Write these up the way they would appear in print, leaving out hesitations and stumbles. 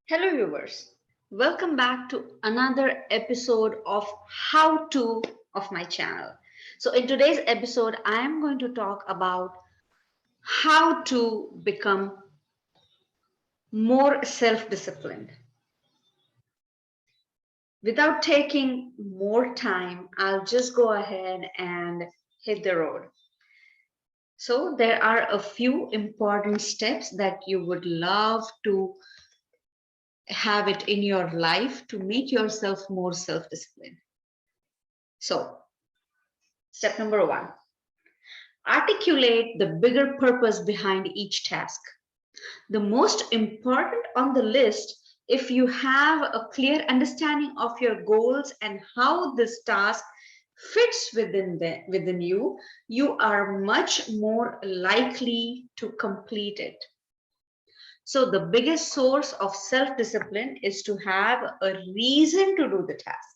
Hello, viewers. Welcome back to another episode of How To of my channel. So, in today's episode, I am going to talk about how to become more self disciplined. Without taking more time, I'll just go ahead and hit the road. So, there are a few important steps that you would love to have it in your life to make yourself more self disciplined. So, step number one, articulate the bigger purpose behind each task. The most important on the list, if you have a clear understanding of your goals and how this task fits within you, you are much more likely to complete it. So the biggest source of self-discipline is to have a reason to do the task.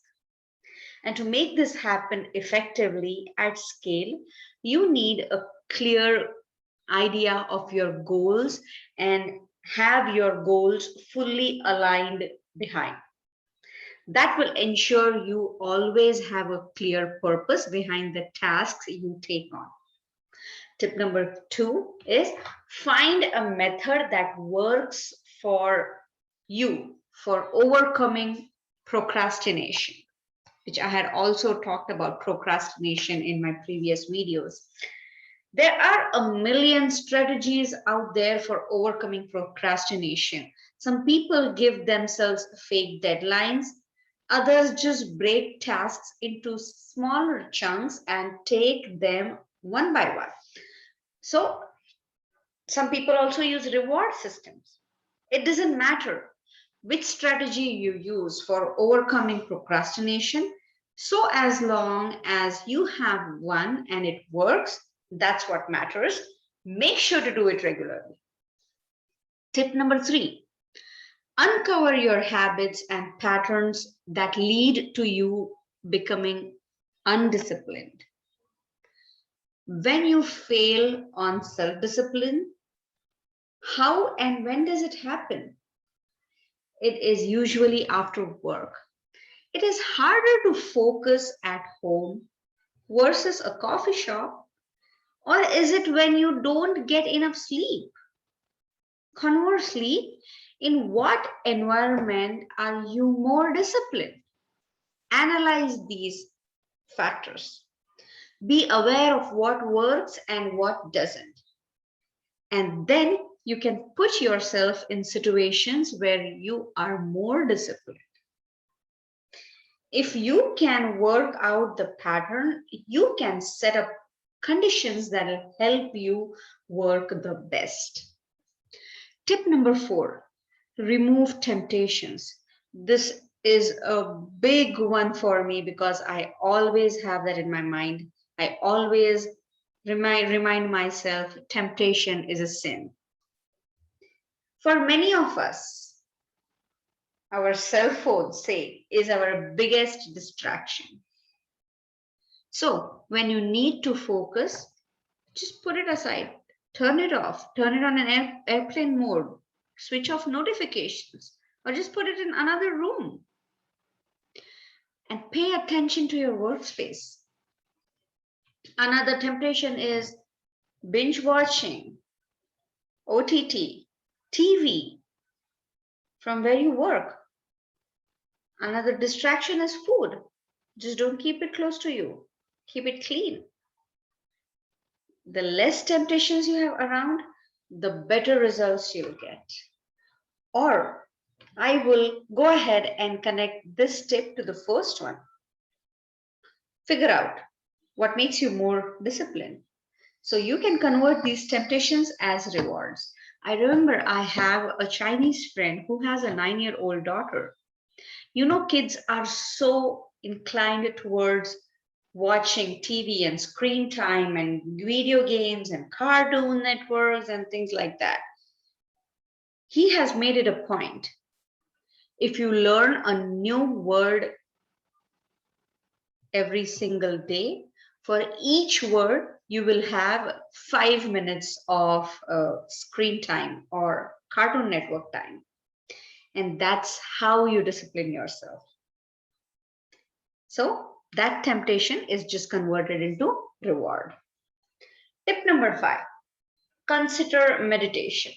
And to make this happen effectively at scale, you need a clear idea of your goals and have your goals fully aligned behind. That will ensure you always have a clear purpose behind the tasks you take on. Tip number two is find a method that works for you for overcoming procrastination, which I had also talked about procrastination in my previous videos. There are a million strategies out there for overcoming procrastination. Some people give themselves fake deadlines, others just break tasks into smaller chunks and take them one by one. So, some people also use reward systems. It doesn't matter which strategy you use for overcoming procrastination, so as long as you have one and it works, that's what matters. Make sure to do it regularly. Tip number three, uncover your habits and patterns that lead to you becoming undisciplined. When you fail on self discipline, how and when does it happen? It is usually after work. It is harder to focus at home versus a coffee shop, or is it when you don't get enough sleep? Conversely, in what environment are you more disciplined? Analyze these factors. Be aware of what works and what doesn't. And then you can put yourself in situations where you are more disciplined. If you can work out the pattern, you can set up conditions that will help you work the best. Tip number four, remove temptations. This is a big one for me because I always have that in my mind. I always remind myself temptation is a sin. For many of us, our cell phone, say, is our biggest distraction. So when you need to focus, just put it aside, turn it off, turn it on an airplane mode, switch off notifications, or just put it in another room and pay attention to your workspace. Another temptation is binge watching, OTT, TV from where you work. Another distraction is food. Just don't keep it close to you. Keep it clean. The less temptations you have around, the better results you'll get. Or I will go ahead and connect this tip to the first one. Figure out what makes you more disciplined. So you can convert these temptations as rewards. I remember I have a Chinese friend who has a 9-year-old daughter. You know, kids are so inclined towards watching TV and screen time and video games and cartoon networks and things like that. He has made it a point. If you learn a new word every single day, for each word, you will have 5 minutes of screen time or cartoon network time. And that's how you discipline yourself. So that temptation is just converted into reward. Tip number 5, consider meditation.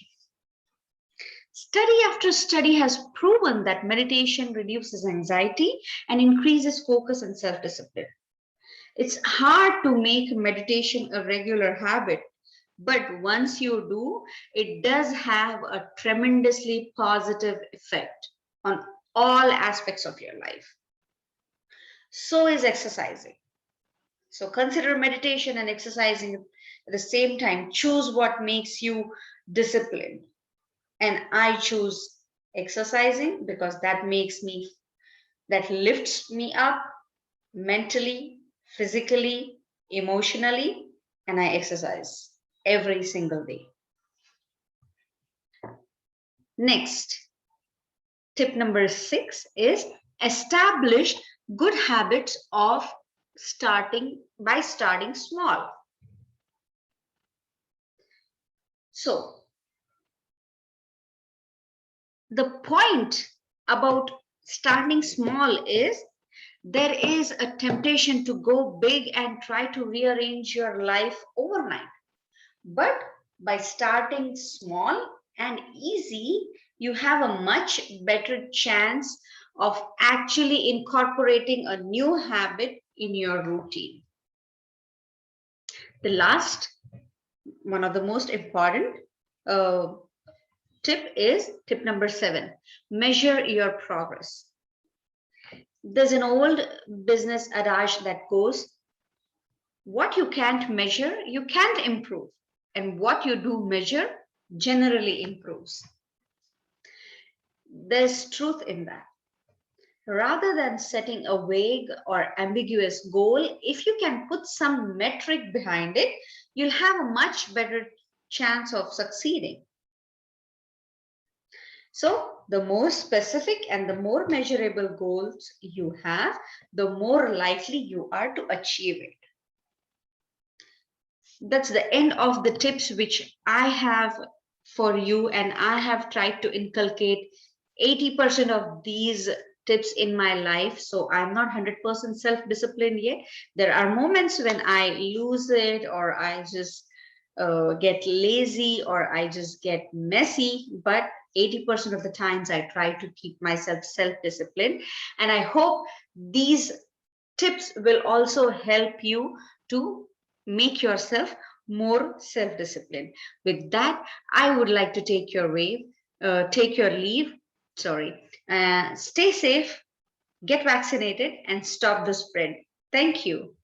Study after study has proven that meditation reduces anxiety and increases focus and self-discipline. It's hard to make meditation a regular habit, but once you do, it does have a tremendously positive effect on all aspects of your life. So is exercising. So consider meditation and exercising at the same time. Choose what makes you disciplined. And I choose exercising because that lifts me up mentally, physically, emotionally, and I exercise every single day. Next, tip number 6 is establish good habits of starting small. So the point about starting small is there is a temptation to go big and try to rearrange your life overnight. But by starting small and easy, you have a much better chance of actually incorporating a new habit in your routine. The last, one of the most important tip is tip number 7, measure your progress. There's an old business adage that goes, what you can't measure, you can't improve. And what you do measure generally improves. There's truth in that. Rather than setting a vague or ambiguous goal, if you can put some metric behind it, you'll have a much better chance of succeeding. So the more specific and the more measurable goals you have, the more likely you are to achieve it. That's the end of the tips which I have for you, and I have tried to inculcate 80% of these tips in my life. So I'm not 100% self-disciplined yet. There are moments when I lose it, or I just get lazy, or I just get messy, but 80% of the times I try to keep myself self-disciplined. And I hope these tips will also help you to make yourself more self-disciplined. With that, I would like to take your leave. Stay safe, get vaccinated, and stop the spread. Thank you.